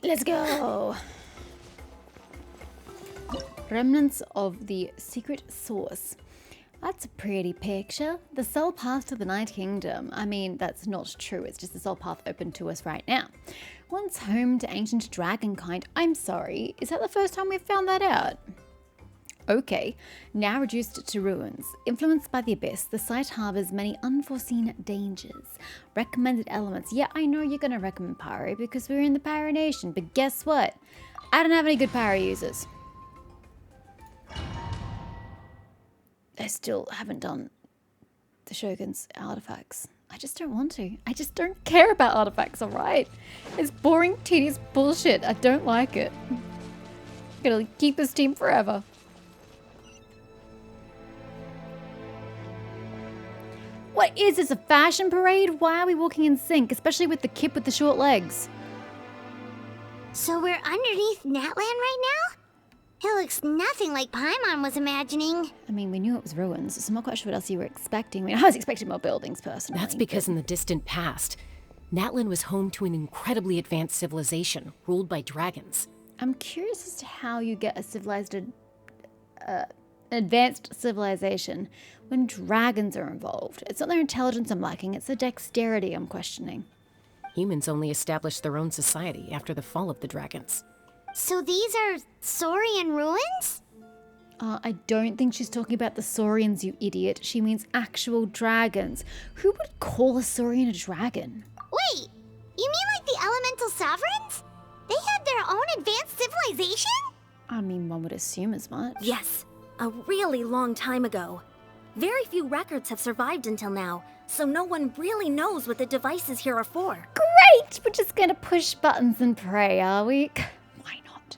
Let's go. Remnants of the secret source. That's a pretty picture. The sole path to the Night Kingdom. I mean, that's not true. It's just the sole path open to us right now. Once home to ancient dragonkind. I'm sorry. Is that the first time we've found that out? Okay. Now reduced to ruins. Influenced by the abyss, the site harbors many unforeseen dangers. Recommended elements. Yeah, I know you're going to recommend pyro because we're in the pyro nation. But guess what? I don't have any good pyro users. I still haven't done the Shogun's artifacts. I just don't want to. I just don't care about artifacts, alright? It's boring, tedious bullshit. I don't like it. I'm gonna keep this team forever. What is this, a fashion parade? Why are we walking in sync, especially with the kid with the short legs? So we're underneath Natland right now? It looks nothing like Paimon was imagining. I mean, we knew it was ruins, so I'm not quite sure what else you were expecting. I mean, I was expecting more buildings, personally. That's because in the distant past, Natland was home to an incredibly advanced civilization ruled by dragons. I'm curious as to how you get a advanced civilization when dragons are involved. It's not their intelligence I'm lacking, it's their dexterity I'm questioning. Humans only established their own society after the fall of the dragons. So these are Saurian ruins? I don't think she's talking about the Saurians, you idiot. She means actual dragons. Who would call a Saurian a dragon? Wait, you mean like the elemental sovereigns? They had their own advanced civilization? I mean, one would assume as much. Yes, a really long time ago. Very few records have survived until now, so no one really knows what the devices here are for. Great! We're just gonna push buttons and pray, are we? Why not?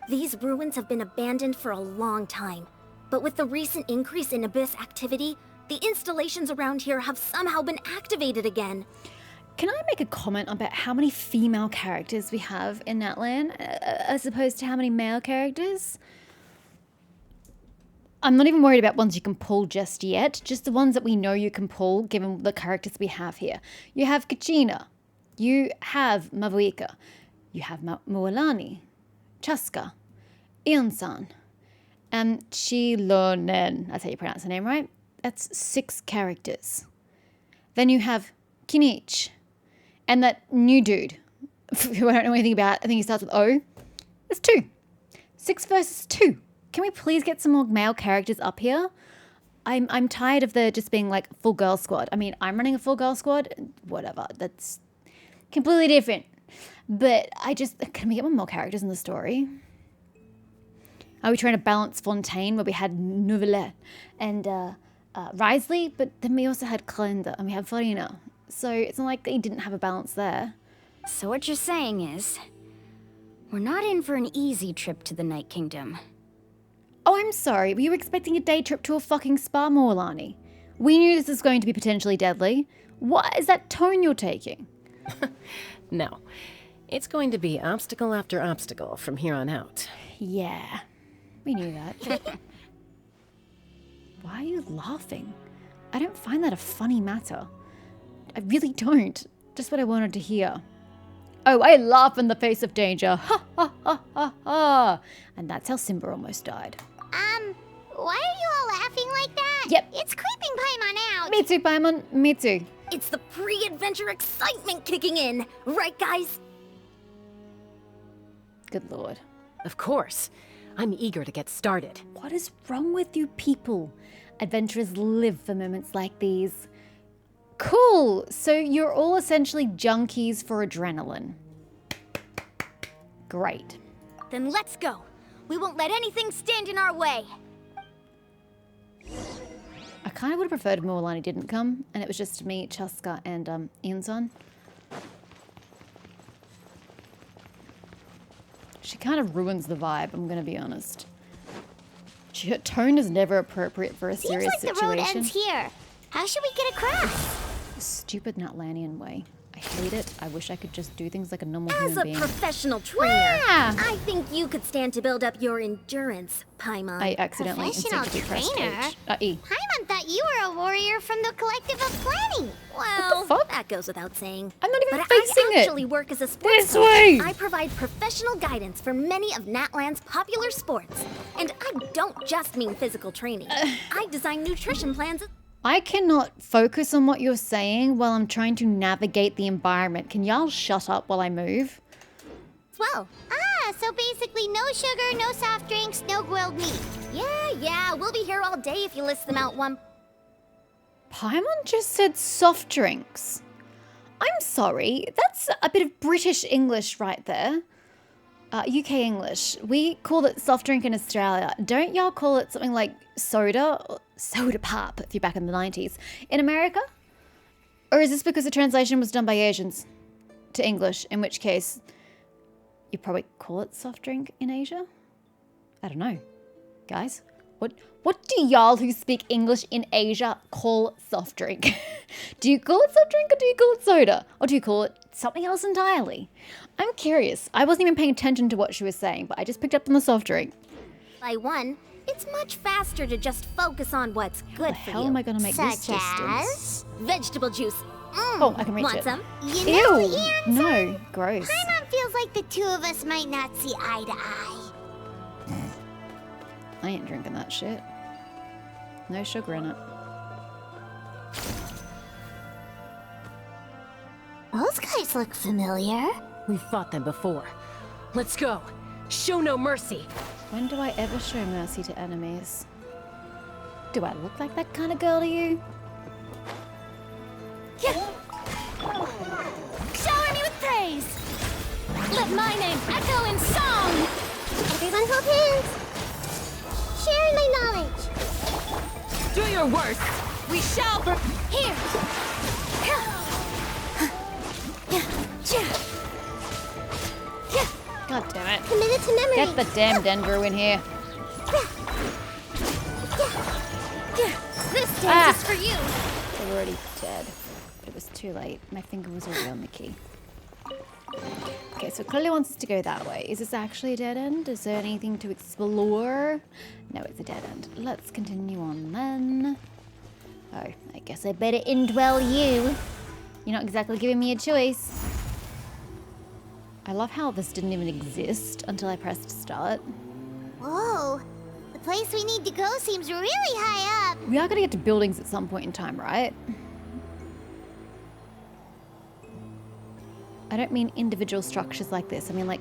These ruins have been abandoned for a long time, but with the recent increase in abyss activity, the installations around here have somehow been activated again. Can I make a comment about how many female characters we have in Natland, as opposed to how many male characters? I'm not even worried about ones you can pull just yet, just the ones that we know you can pull, given the characters we have here. You have Kachina, you have Mavuika, you have Mualani, Chaska, Ionsan, and Chilonen. That's how you pronounce the name, right? That's 6 characters. Then you have Kinich, and that new dude, who I don't know anything about, I think he starts with O. That's 2. 6 versus 2. Can we please get some more male characters up here? I'm tired of the just being like full girl squad. I mean, I'm running a full girl squad. Whatever. That's completely different. But can we get more characters in the story? Are we trying to balance Fontaine where we had Nouvelle and Risley, but then we also had Kalenda and we had Farina. So it's not like they didn't have a balance there. So what you're saying is, we're not in for an easy trip to the Night Kingdom. Oh, I'm sorry. Were you expecting a day trip to a fucking spa, Morlani? We knew this was going to be potentially deadly. What is that tone you're taking? No. It's going to be obstacle after obstacle from here on out. Yeah, we knew that. Why are you laughing? I don't find that a funny matter. I really don't. Just what I wanted to hear. Oh, I laugh in the face of danger. Ha ha ha ha ha. And that's how Simba almost died. Why are you all laughing like that? Yep. It's creeping Paimon out. Me too, Paimon. Me too. It's the pre-adventure excitement kicking in, right guys? Good lord. Of course. I'm eager to get started. What is wrong with you people? Adventurers live for moments like these. Cool. So you're all essentially junkies for adrenaline. Great. Then let's go. We won't let anything stand in our way. I kind of would have preferred if Morlani didn't come, and it was just me, Chaska, and Inson. She kind of ruins the vibe, I'm gonna be honest. Her tone is never appropriate for a serious Seems like situation. the road ends here. How should we get across? Stupid Natlandian way. I hate it. I wish I could just do things like a normal As human a being. professional trainer, Yeah. I think you could stand to build up your endurance, Paimon. I accidentally Professional instinctively pressed trainer? H. E. Paimon thought thought you were a warrior from the Collective of Planning. Well, fuck? that goes without saying. I'm not even But facing I it. actually work as a sports This coach. way. I provide professional guidance for many of Natland's popular sports. And I don't just mean physical training. I design nutrition plans. I cannot focus on what you're saying while I'm trying to navigate the environment. Can y'all shut up while I move? as well. Ah, so basically no sugar, no soft drinks, no grilled meat. Yeah, we'll be here all day if you list them out one. Paimon just said soft drinks. I'm sorry, that's a bit of British English right there. UK English. We call it soft drink in Australia. Don't y'all call it something like soda? Or soda pop, if you're back in the 90s. In America? Or is this because the translation was done by Asians to English, in which case you probably call it soft drink in Asia? I don't know. Guys, what do y'all who speak English in Asia call soft drink? Do you call it soft drink or do you call it soda? Or do you call it something else entirely? I'm curious. I wasn't even paying attention to what she was saying, but I just picked up on the soft drink. By one, it's much faster to just focus on what's good The for hell you. am I gonna make this Such distance? as? Vegetable juice. Oh, I can reach Want it. some? You know, Ew! Ian, No, gross. Paimon feels like the two of us might not see eye to eye. I ain't drinking that shit. No sugar in it. Those guys look familiar. We've fought them before. Let's go. Show no mercy. When do I ever show mercy to enemies? Do I look like that kind of girl to you? Shower me with praise! Let my name echo in song! Everyone hold hands. Sharing my knowledge. Do your worst! We shall Here! God damn it. Committed to memory. Get the damn Dendro in here. This dance Ah. is for you! They're already dead. But it was too late. My finger was already on the key. Okay, so it clearly wants us to go that way. Is this actually a dead end? Is there anything to explore? No, it's a dead end. Let's continue on then. Oh, I guess I better indwell you. You're not exactly giving me a choice. I love how this didn't even exist until I pressed start. Whoa. The place we need to go seems really high up. We are going to get to buildings at some point in time, right? I don't mean individual structures like this. I mean like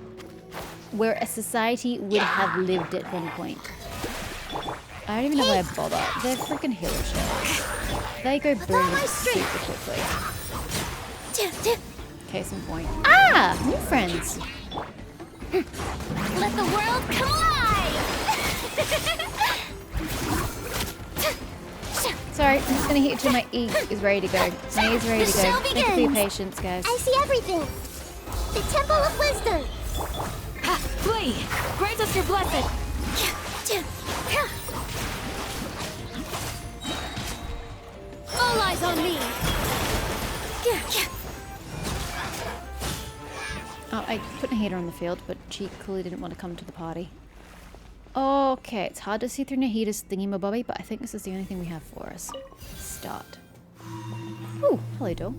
where a society would have lived at one point. I don't even know why I bother. They're freaking healer shells. They go boom super quickly. Case in point. Ah! New friends. Let the world come alive! Sorry, I'm just gonna hit you till my E is ready to go. My E is ready to go. The show Thank you for your begins. patience, guys. I see everything. The Temple of Wisdom. Flee! Grant us your blessing! All eyes on me! Oh, I put a heater on the field, but she clearly didn't want to come to the party. Okay, it's hard to see through Nahita's thingy-mabobby, but I think this is the only thing we have for us. Start. Ooh, hello, door.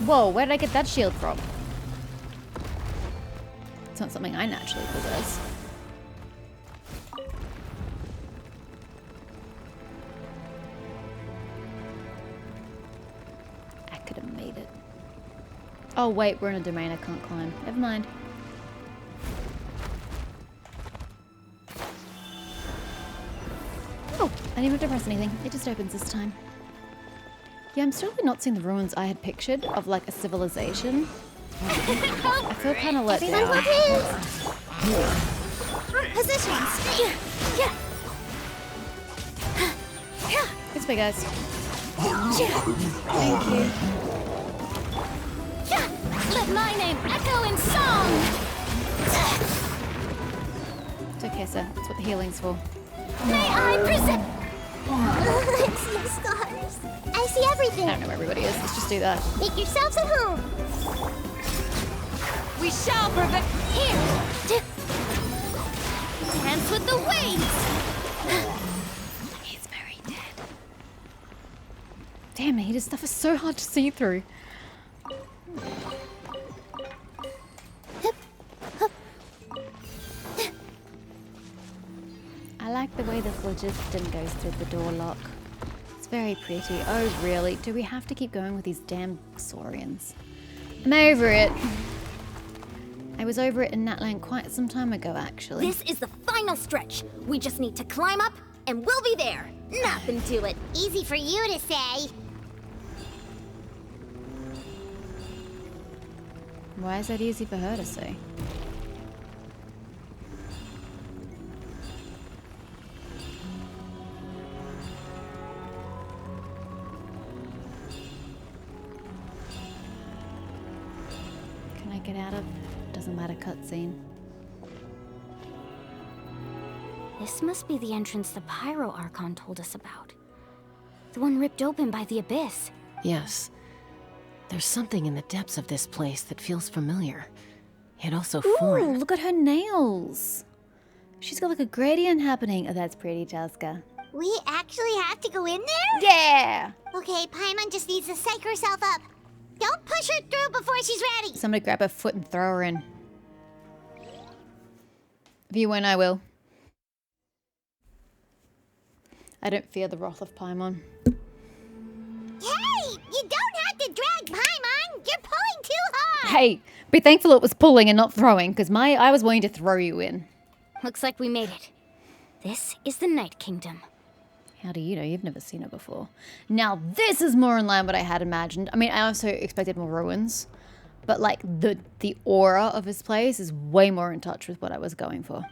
Whoa, where did I get that shield from? It's not something I naturally possess. I could have made it. Oh wait, we're in a domain I can't climb. Never mind. Oh, I didn't have to press anything. It just opens this time. Yeah, I'm still not seeing the ruins I had pictured of like a civilization. I feel kind of let Everyone down. hold hands. Positions. This way, guys. Thank you. Let my name echo in song! It's okay, sir. That's what the healing's for. May I present... I see scars. I see I everything. don't know where everybody is. Let's just do that. Make yourselves at home. We shall prevent... Here! Dance with the waves! He's very dead. Damn it, this stuff is so hard to see through. I like the way the phlogiston goes through the door lock. It's very pretty. Oh, really? Do we have to keep going with these damn saurians? I'm over it. I was over it in Natland quite some time ago, actually. This is the final stretch. We just need to climb up, and we'll be there. Nothing to it. Easy for you to say. Why is that easy for her to say? Can I get out of? Doesn't matter, cutscene. This must be the entrance the Pyro Archon told us about. The one ripped open by the Abyss. Yes. There's something in the depths of this place that feels familiar, yet also Ooh, foreign. look at her nails. She's got like a gradient happening. Oh, that's pretty, Chaska. We actually have to go in there? Yeah! Okay, Paimon just needs to psych herself up. Don't push her through before she's ready. Somebody grab her foot and throw her in. If you won't, I will. I don't fear the wrath of Paimon. Hey, you don't have to drag Paimon. You're pulling too hard. Hey, be thankful it was pulling and not throwing, because I was willing to throw you in. Looks like we made it. This is the Night Kingdom. How do you know? You've never seen it before. Now, this is more in line with what I had imagined. I mean, I also expected more ruins. But, like, the aura of this place is way more in touch with what I was going for.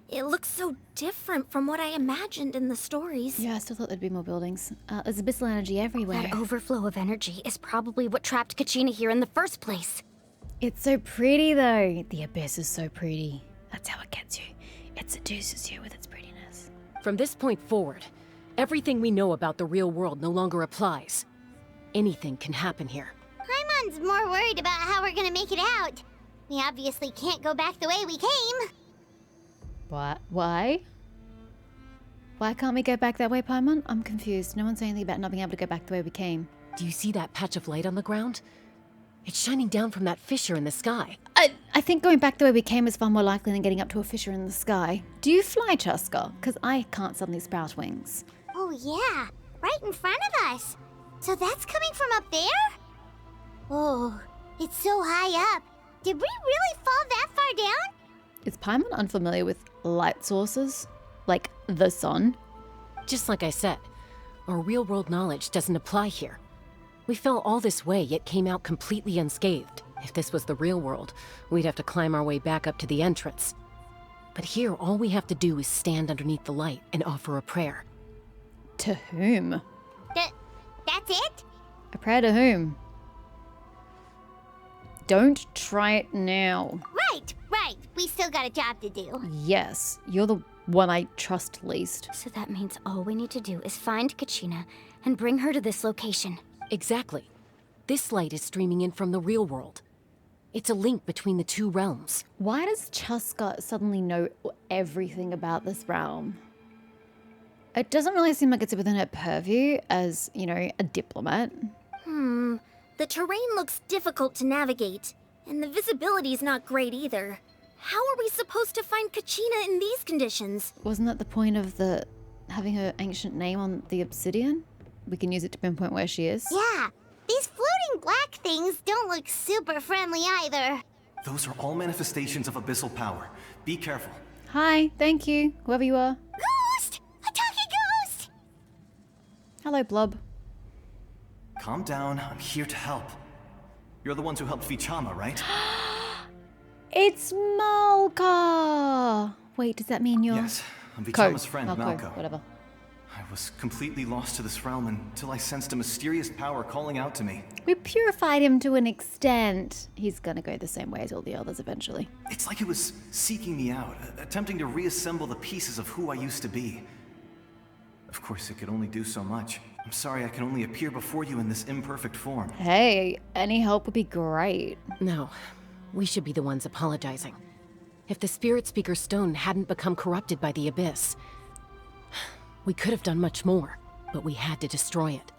It looks so different from what I imagined in the stories. Yeah, I still thought there'd be more buildings. There's abyssal energy everywhere. That overflow of energy is probably what trapped Kachina here in the first place. It's so pretty, though. The abyss is so pretty. That's how it gets you. It seduces you with its prettiness. From this point forward, everything we know about the real world no longer applies. Anything can happen here. Paimon's more worried about how we're gonna make it out. We obviously can't go back the way we came. What? Why? Why can't we go back that way, Paimon? I'm confused. No one's saying anything about not being able to go back the way we came. Do you see that patch of light on the ground? It's shining down from that fissure in the sky. I think going back the way we came is far more likely than getting up to a fissure in the sky. Do you fly, Chaska? Because I can't suddenly sprout wings. Oh yeah, right in front of us. So that's coming from up there? Oh, it's so high up. Did we really fall that far down? Is Paimon unfamiliar with light sources? Like the sun? Just like I said, our real-world knowledge doesn't apply here. We fell all this way, yet came out completely unscathed. If this was the real world, we'd have to climb our way back up to the entrance. But here, all we have to do is stand underneath the light and offer a prayer. To whom? That's it? A prayer to whom? Don't try it now. Right. We still got a job to do. Yes, you're the one I trust least. So that means all we need to do is find Kachina and bring her to this location. Exactly. This light is streaming in from the real world. It's a link between the two realms. Why does Chaska suddenly know everything about this realm? It doesn't really seem like it's within her purview as, you know, a diplomat. The terrain looks difficult to navigate, and the visibility's not great either. How are we supposed to find Kachina in these conditions? Wasn't that the point of having her ancient name on the obsidian? We can use it to pinpoint where she is. Yeah, these floating black things don't look super friendly either. Those are all manifestations of abyssal power. Be careful. Hi, thank you, whoever you are. Ghost! A talking ghost! Hello, Blob. Calm down, I'm here to help. You're the ones who helped Vichama, right? It's Malka! Wait, does that mean you're... Yes, I'm Vichama's friend, Malko. Whatever. I was completely lost to this realm until I sensed a mysterious power calling out to me. We purified him to an extent. He's gonna go the same way as all the others eventually. It's like it was seeking me out, attempting to reassemble the pieces of who I used to be. Of course, it could only do so much. I'm sorry I can only appear before you in this imperfect form. Hey, any help would be great. No, we should be the ones apologizing. If the Spirit Speaker's stone hadn't become corrupted by the Abyss, we could have done much more, but we had to destroy it.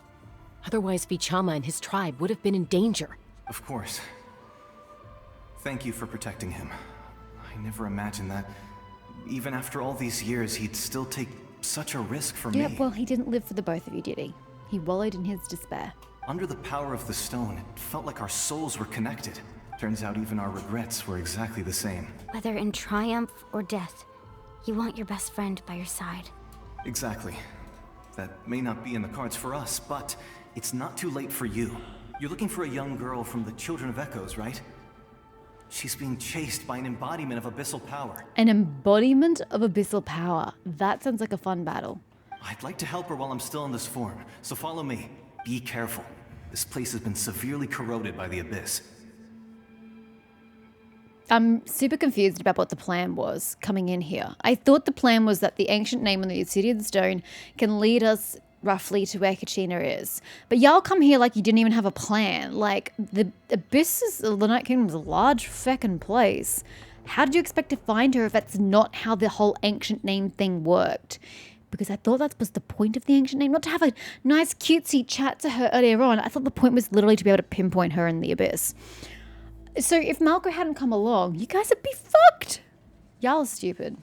Otherwise, Vichama and his tribe would have been in danger. Of course. Thank you for protecting him. I never imagined that, even after all these years, he'd still take such a risk for me. Yeah, well, he didn't live for the both of you, did he? He wallowed in his despair. Under the power of the stone, it felt like our souls were connected. Turns out even our regrets were exactly the same. Whether in triumph or death, you want your best friend by your side. Exactly. That may not be in the cards for us, but it's not too late for you. You're looking for a young girl from the Children of Echoes, right? She's being chased by an embodiment of abyssal power. An embodiment of abyssal power. That sounds like a fun battle. I'd like to help her while I'm still in this form, so follow me. Be careful. This place has been severely corroded by the abyss. I'm super confused about what the plan was coming in here. I thought the plan was that the ancient name on the Obsidian Stone can lead us roughly to where Kachina is. But y'all come here like you didn't even have a plan. Like, the abyss of the Night Kingdom is a large feckin' place. How did you expect to find her if that's not how the whole ancient name thing worked? Because I thought that was the point of the ancient name, not to have a nice cutesy chat to her earlier on. I thought the point was literally to be able to pinpoint her in the abyss. So if Malco hadn't come along, you guys would be fucked. Y'all are stupid.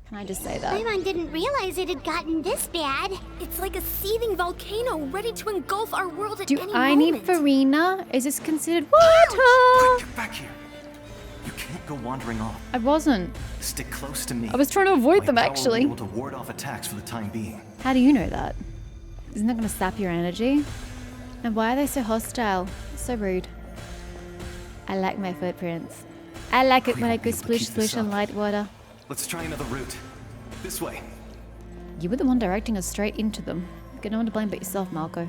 Can I just say that? Paimon didn't realize it had gotten this bad. It's like a seething volcano ready to engulf our world at Do any I moment. need Farina? Is this considered Quick, water? get back here. You can't go wandering off. I wasn't. Stick close to me. I was trying to avoid My them, power actually. will be able to ward off attacks for the time being. How do you know that? Isn't that going to sap your energy? And why are they so hostile? So rude. I like my footprints. I like it when I go splish splish on light water. Let's try another route. This way. You were the one directing us straight into them. You've got no one to blame but yourself, Malco.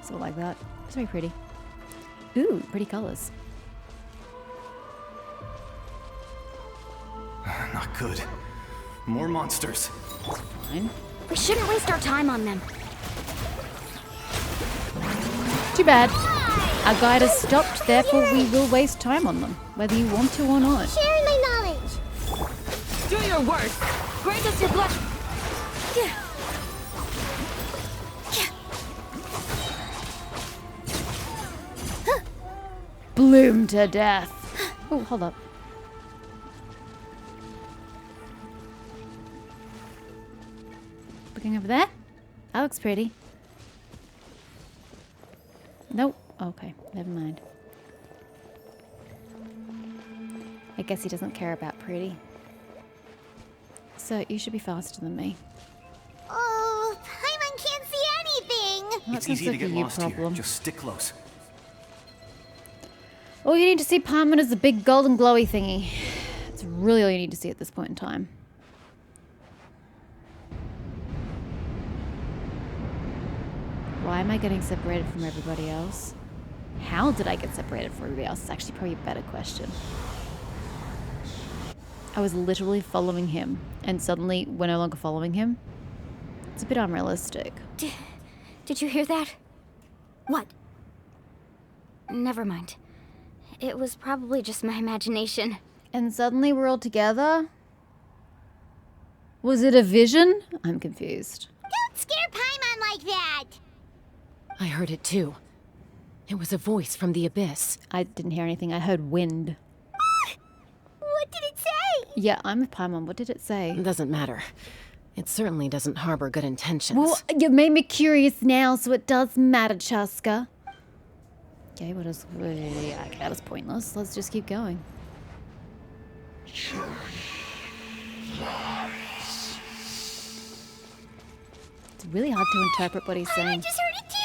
Sort of like that. It's very pretty. Ooh, pretty colors. Not good. More monsters. Fine. We shouldn't waste our time on them. Too bad. Our guide has stopped, therefore we will waste time on them, whether you want to or not. Sharing my knowledge. Do your worst! Grant us your blessing! Bloom to death. Oh, hold up. Looking over there? That looks pretty. Nope. Okay, never mind. I guess he doesn't care about pretty. So you should be faster than me. Oh, Paimon can't see anything. Well, It's that sounds easy to like a get you lost here. problem. Just stick close. All you need to see, Paimon, is the big golden glowy thingy. It's really all you need to see at this point in time. Why am I getting separated from everybody else? How did I get separated from everybody else? It's actually probably a better question. I was literally following him, and suddenly we're no longer following him. It's a bit unrealistic. Did you hear that? What? Never mind. It was probably just my imagination. And suddenly we're all together? Was it a vision? I'm confused. Don't scare Paimon like that. I heard it too. It was a voice from the abyss. I didn't hear anything. I heard wind. What did it say? Yeah, I'm with Paimon. What did it say? It doesn't matter. It certainly doesn't harbor good intentions. Well, you made me curious now, so it does matter, Chaska. Okay, what is... Okay, that was pointless. Let's just keep going. It's really hard to interpret what he's I saying. just heard it too.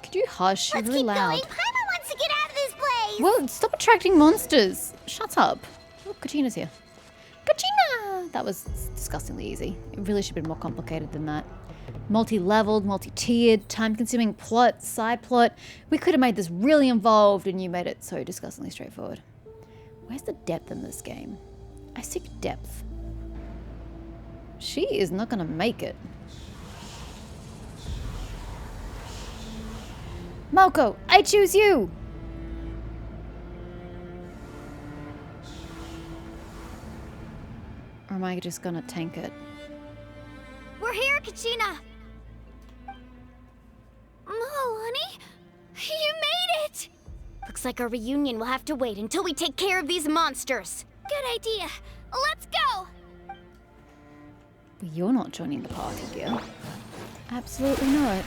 Could you hush? You're Let's really keep loud. going. Paimon wants to get out of this place. Well, stop attracting monsters. Shut up. Oh, Kachina's here. Kachina! That was disgustingly easy. It really should have been more complicated than that. Multi-leveled, multi-tiered, time-consuming plot, side plot. We could have made this really involved and you made it so disgustingly straightforward. Where's the depth in this game? I seek depth. She is not gonna make it. Malco, I choose you! am I just gonna tank it? We're here, Kachina! Milani? You made it! Looks like our reunion will have to wait until we take care of these monsters. Good idea. Let's go! Well, you're not joining the party, girl. Absolutely not.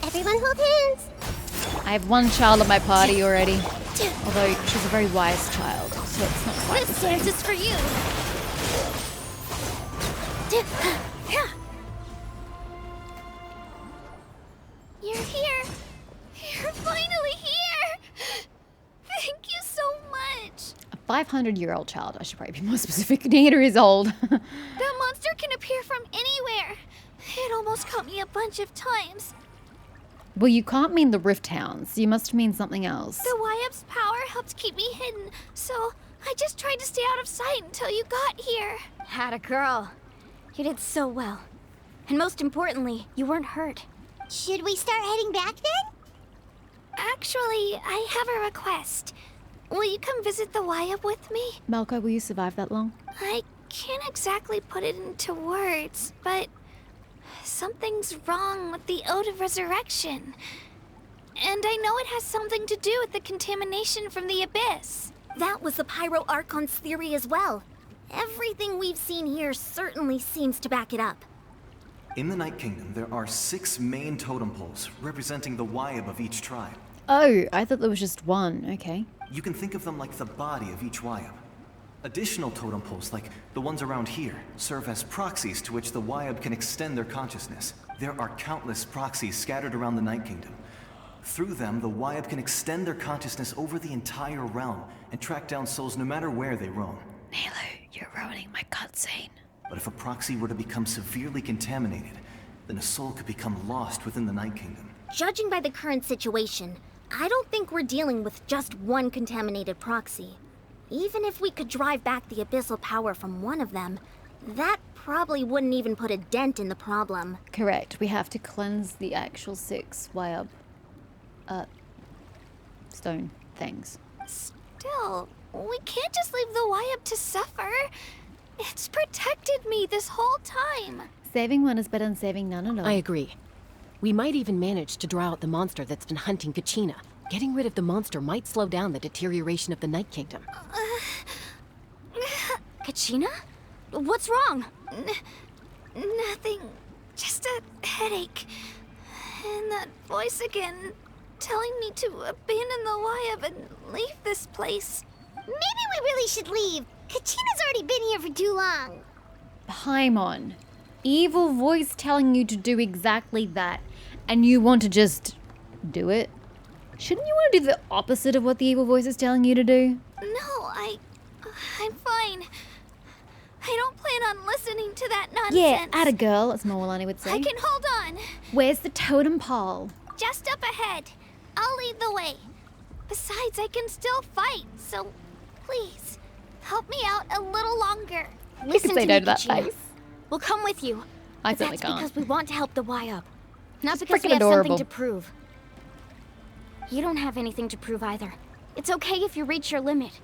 Everyone hold hands. I have one child at my party already. Although she's a very wise child, so it's not quite the This same. dance is for you! You're here! You're finally here! Thank you so much! A 500-year-old child, I should probably be more specific. 8 years old. That monster can appear from anywhere! It almost caught me a bunch of times. Well, you can't mean the Rift Hounds. You must mean something else. The Wyap's power helped keep me hidden, so I just tried to stay out of sight until you got here. Had a girl. You did so well. And most importantly, you weren't hurt. Should we start heading back then? Actually, I have a request. Will you come visit the Wyap with me? Malco, will you survive that long? I can't exactly put it into words, but something's wrong with the Ode of Resurrection. And I know it has something to do with the contamination from the Abyss. That was the Pyro Archon's theory as well. Everything we've seen here certainly seems to back it up. In the Night Kingdom, there are 6 main totem poles representing the Wyab of each tribe. Oh, I thought there was just one. Okay. You can think of them like the body of each Wyab. Additional totem poles, like the ones around here, serve as proxies to which the Wyab can extend their consciousness. There are countless proxies scattered around the Night Kingdom. Through them, the Wyab can extend their consciousness over the entire realm and track down souls no matter where they roam. Nalo, you're ruining my cutscene. But if a proxy were to become severely contaminated, then a soul could become lost within the Night Kingdom. Judging by the current situation, I don't think we're dealing with just one contaminated proxy. Even if we could drive back the abyssal power from one of them, that probably wouldn't even put a dent in the problem. Correct. We have to cleanse the actual 6 Wyab stone things. Still, we can't just leave the Wyap to suffer. It's protected me this whole time. Saving one is better than saving none at all. I agree. We might even manage to draw out the monster that's been hunting Kachina. Getting rid of the monster might slow down the deterioration of the Night Kingdom. Kachina? What's wrong? Nothing. Just a headache. And that voice again, telling me to abandon the Wyap and leave this place. Maybe we really should leave. Kachina's already been here for too long. Paimon. Evil voice telling you to do exactly that. And you want to just do it? Shouldn't you want to do the opposite of what the evil voice is telling you to do? No, I'm fine. I don't plan on listening to that nonsense. Yeah, atta girl, as Moalani would say. I can hold on. Where's the totem pole? Just up ahead. I'll lead the way. Besides, I can still fight, so please, help me out a little longer. You can say no to that Kachina. face. We'll come with you. I But certainly that's can't. because we want to help the Wyap. Not She's because we freaking have adorable. something to prove. You don't have anything to prove either. It's okay if you reach your limit.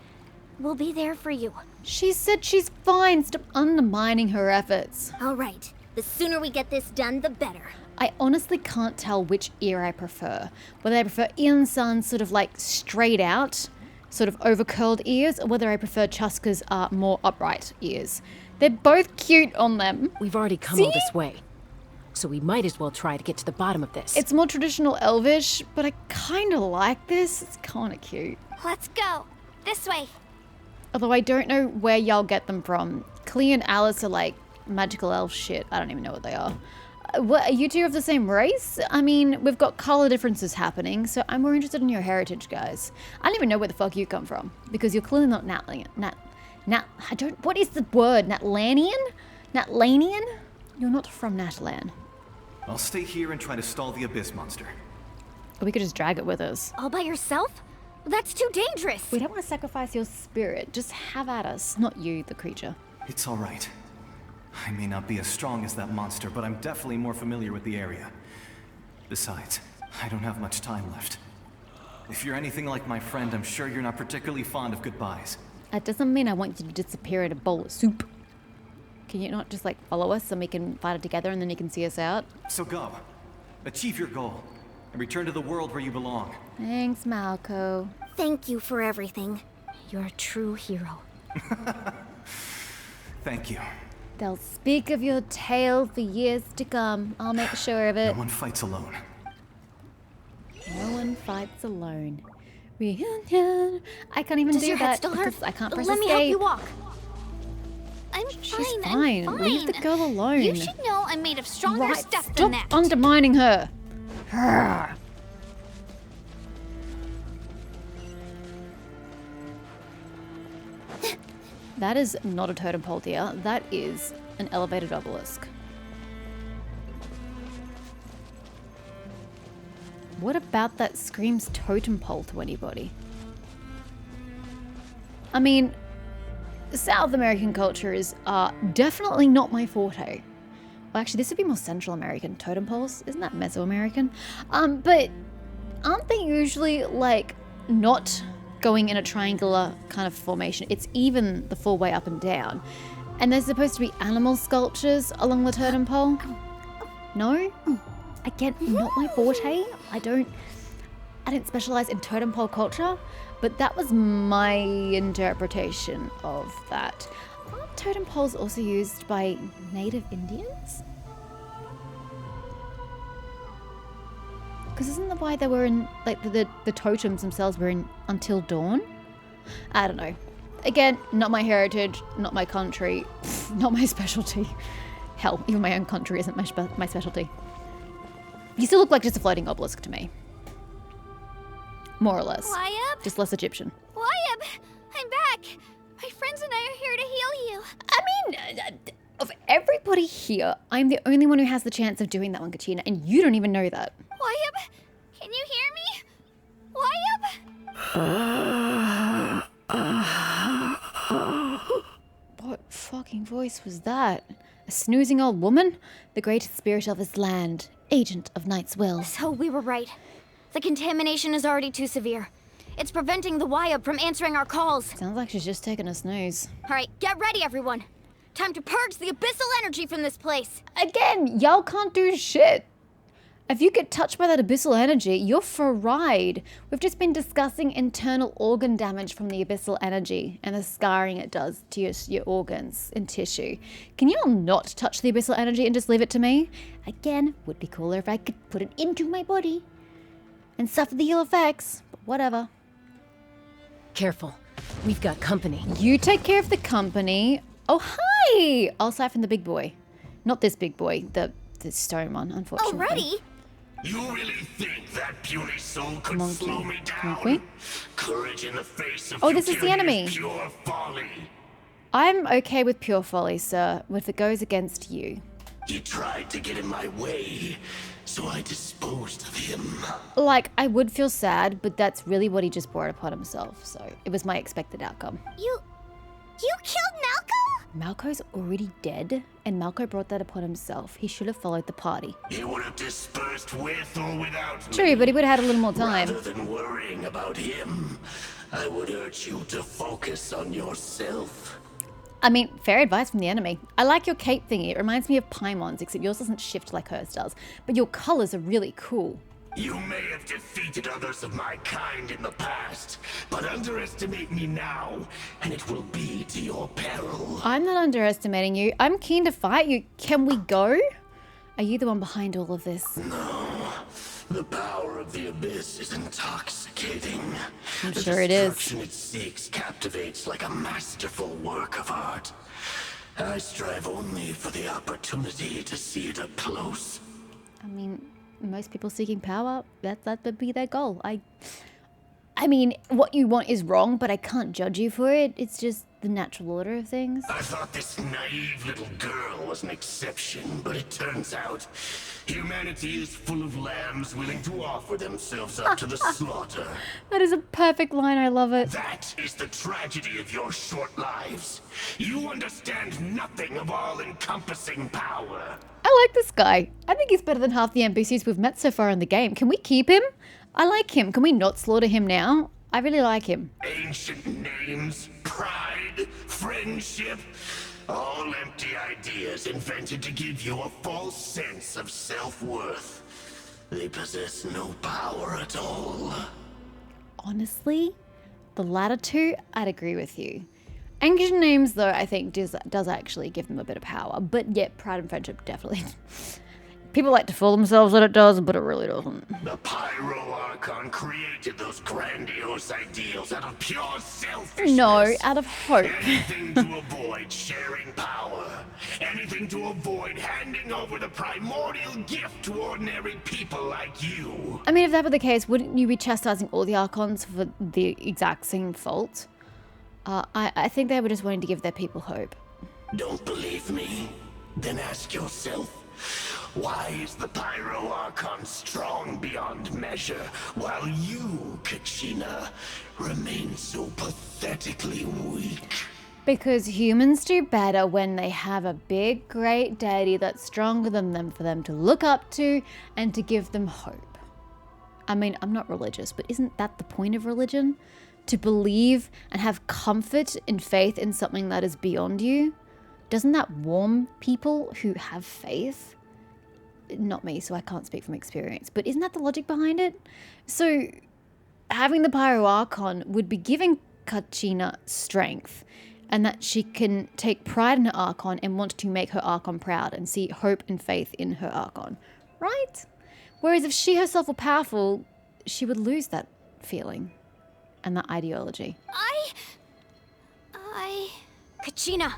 We'll be there for you. She said she's fine. Stop undermining her efforts. All right. The sooner we get this done, the better. I honestly can't tell which ear I prefer. Whether I prefer Ian-san's sort of like straight out, sort of over-curled ears, or whether I prefer Chuska's more upright ears. They're both cute on them. We've already come all this way, so we might as well try to get to the bottom of this. It's more traditional Elvish, but I kind of like this. It's kind of cute. Let's go. This way. Although I don't know where y'all get them from. Clea and Alice are like magical elf shit. I don't even know what they are. What, are you two of the same race? I mean, we've got color differences happening, so I'm more interested in your heritage, guys. I don't even know where the fuck you come from, because you're clearly not what is the word? Natlanian? Natlanian? You're not from Natlan. I'll stay here and try to stall the Abyss monster. Or we could just drag it with us. All by yourself? That's too dangerous. We don't want to sacrifice your spirit. Just have at us, not you, the creature. It's all right. I may not be as strong as that monster, but I'm definitely more familiar with the area. Besides, I don't have much time left. If you're anything like my friend, I'm sure you're not particularly fond of goodbyes. That doesn't mean I want you to disappear in a bowl of soup. Can you not just like follow us and we can fight it together and then you can see us out? So go. Achieve your goal. And return to the world where you belong. Thanks, Malco. Thank you for everything. You're a true hero. Thank you. They'll speak of your tale for years to come. I'll make sure of it. No one fights alone. No one fights alone. Reunion. I can't even Does do your head that still hurt? because I can't press Let escape. me help you walk. She's I'm fine. fine. Leave the girl alone. You should know I'm made of stronger Right, stuff stop than that. undermining her. That is not a totem pole, dear. That is an elevated obelisk. What about that screams totem pole to anybody? I mean, South American cultures are definitely not my forte. Well, actually, this would be more Central American. Totem poles? Isn't that Mesoamerican? But aren't they usually, like, not going in a triangular kind of formation? It's even the full way up and down. And there's supposed to be animal sculptures along the totem pole. No? Again, not my forte. I don't specialize in totem pole culture, but that was my interpretation of that. Aren't totem poles also used by native Indians? Because isn't that why they were in, like, the totems themselves were in until dawn? I don't know. Again, not my heritage, not my country, not my specialty. Hell, even my own country isn't my specialty. You still look like just a floating obelisk to me. More or less. Wyatt? Just less Egyptian. Wyatt! I'm back! My friends and I are here to heal you. I mean, of everybody here, I'm the only one who has the chance of doing that one, Katrina, and you don't even know that. Wyatt? Can you hear me? Wyatt? What fucking voice was that? A snoozing old woman? The greatest spirit of this land, agent of Night's will. So we were right. The contamination is already too severe. It's preventing the Wyab from answering our calls. Sounds like she's just taking a snooze. All right, get ready, everyone. Time to purge the abyssal energy from this place. Again, y'all can't do shit. If you get touched by that abyssal energy, you're fried. We've just been discussing internal organ damage from the abyssal energy and the scarring it does to your organs and tissue. Can you all not touch the abyssal energy and just leave it to me? Again, would be cooler if I could put it into my body and suffer the ill effects, but whatever. Careful. We've got company. You take care of the company. Oh, hi! I'll siphon the big boy. Not this big boy, the stone one, unfortunately. Already? You really think that puny soul could Monkey. slow me down? Monkey. Courage in the face of Oh, this is the futility enemy. is pure folly. I'm okay with pure folly, sir, if it goes against you. He tried to get in my way, so I disposed of him. Like, I would feel sad, but that's really what he just brought upon himself, so it was my expected outcome. You killed Malco? Malco's already dead, and Malco brought that upon himself. He should have followed the party. He would have dispersed with or without True, me. but he would have had a little more time. Rather than worrying about him, I would urge you to focus on yourself. I mean, fair advice from the enemy. I like your cape thingy. It reminds me of Paimon's, except yours doesn't shift like hers does. But your colors are really cool. You may have defeated others of my kind in the past, but underestimate me now, and it will be to your peril. I'm not underestimating you. I'm keen to fight you. Can we go? Are you the one behind all of this? No. The power of the abyss is intoxicating. I'm The sure it is. destruction it seeks captivates like a masterful work of art. I strive only for the opportunity to see it up close. I mean, most people seeking power, that would be their goal. I mean, what you want is wrong, but I can't judge you for it. It's just the natural order of things. I thought this naive little girl was an exception, but it turns out humanity is full of lambs willing to offer themselves up to the slaughter. That is a perfect line. I love it. That is the tragedy of your short lives. You understand nothing of all-encompassing power. I like this guy. I think he's better than half the NPCs we've met so far in the game. Can we keep him? I like him. Can we not slaughter him now? I really like him. Ancient names, pride, friendship. All empty ideas invented to give you a false sense of self-worth. They possess no power at all. Honestly, the latter two, I'd agree with you. Ancient names, though, I think does actually give them a bit of power. But yet, pride and friendship definitely. People like to fool themselves that it does, but it really doesn't. The Pyro Archon created those grandiose ideals out of pure selfishness. No, out of hope. Anything to avoid sharing power. Anything to avoid handing over the primordial gift to ordinary people like you. I mean, if that were the case, wouldn't you be chastising all the Archons for the exact same fault? I think they were just wanting to give their people hope. Don't believe me? Then ask yourself, why is the Pyro Archon strong beyond measure, while you, Kachina, remain so pathetically weak? Because humans do better when they have a big, great deity that's stronger than them for them to look up to and to give them hope. I mean, I'm not religious, but isn't that the point of religion? To believe and have comfort and faith in something that is beyond you? Doesn't that warm people who have faith? Not me, so I can't speak from experience, but isn't that the logic behind it? So having the Pyro Archon would be giving Kachina strength, and that she can take pride in her Archon and want to make her Archon proud and see hope and faith in her Archon, right? Whereas if she herself were powerful, she would lose that feeling and that ideology. Kachina,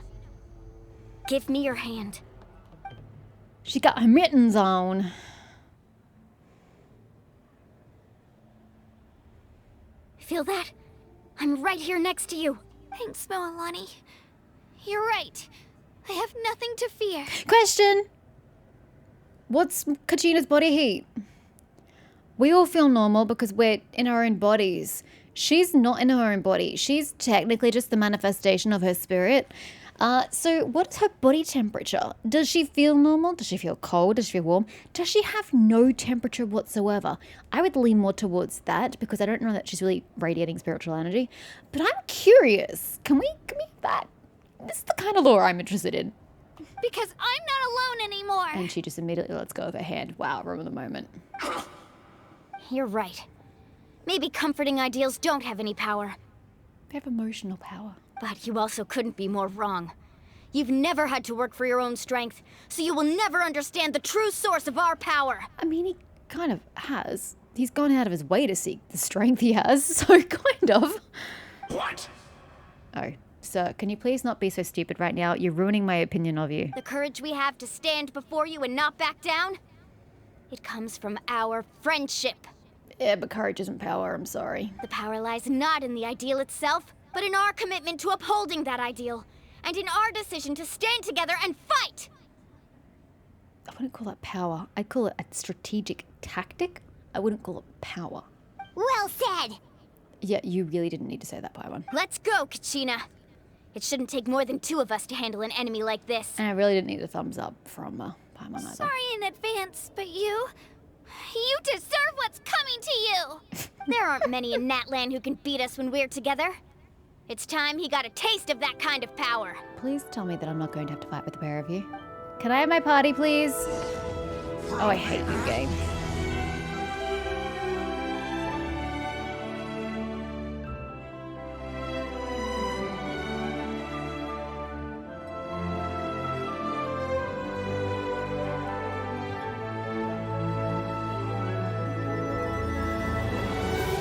give me your hand. She got her mittens on. Feel that? I'm right here next to you. Thanks, Moalani. You're right. I have nothing to fear. Question. What's Kachina's body heat? We all feel normal because we're in our own bodies. She's not in her own body. She's technically just the manifestation of her spirit. So what is her body temperature? Does she feel normal? Does she feel cold? Does she feel warm? Does she have no temperature whatsoever? I would lean more towards that because I don't know that she's really radiating spiritual energy. But I'm curious. Can we that? This is the kind of lore I'm interested in. Because I'm not alone anymore. And she just immediately lets go of her hand. Wow, ruin the moment. You're right. Maybe comforting ideals don't have any power. They have emotional power. But you also couldn't be more wrong. You've never had to work for your own strength, so you will never understand the true source of our power. I mean, he kind of has. He's gone out of his way to seek the strength he has, so kind of. What? Oh, sir, can you please not be so stupid right now? You're ruining my opinion of you. The courage we have to stand before you and not back down, it comes from our friendship. Yeah, but courage isn't power, I'm sorry. The power lies not in the ideal itself, but in our commitment to upholding that ideal, and in our decision to stand together and fight! I wouldn't call that power. I'd call it a strategic tactic. I wouldn't call it power. Well said! Yeah, you really didn't need to say that, Paimon. Let's go, Kachina! It shouldn't take more than two of us to handle an enemy like this. And I really didn't need a thumbs up from Paimon either. Sorry in advance, but you deserve what's coming to you! There aren't many in Natlan who can beat us when we're together. It's time he got a taste of that kind of power. Please tell me that I'm not going to have to fight with the pair of you. Can I have my party, please? Oh, I hate you, game.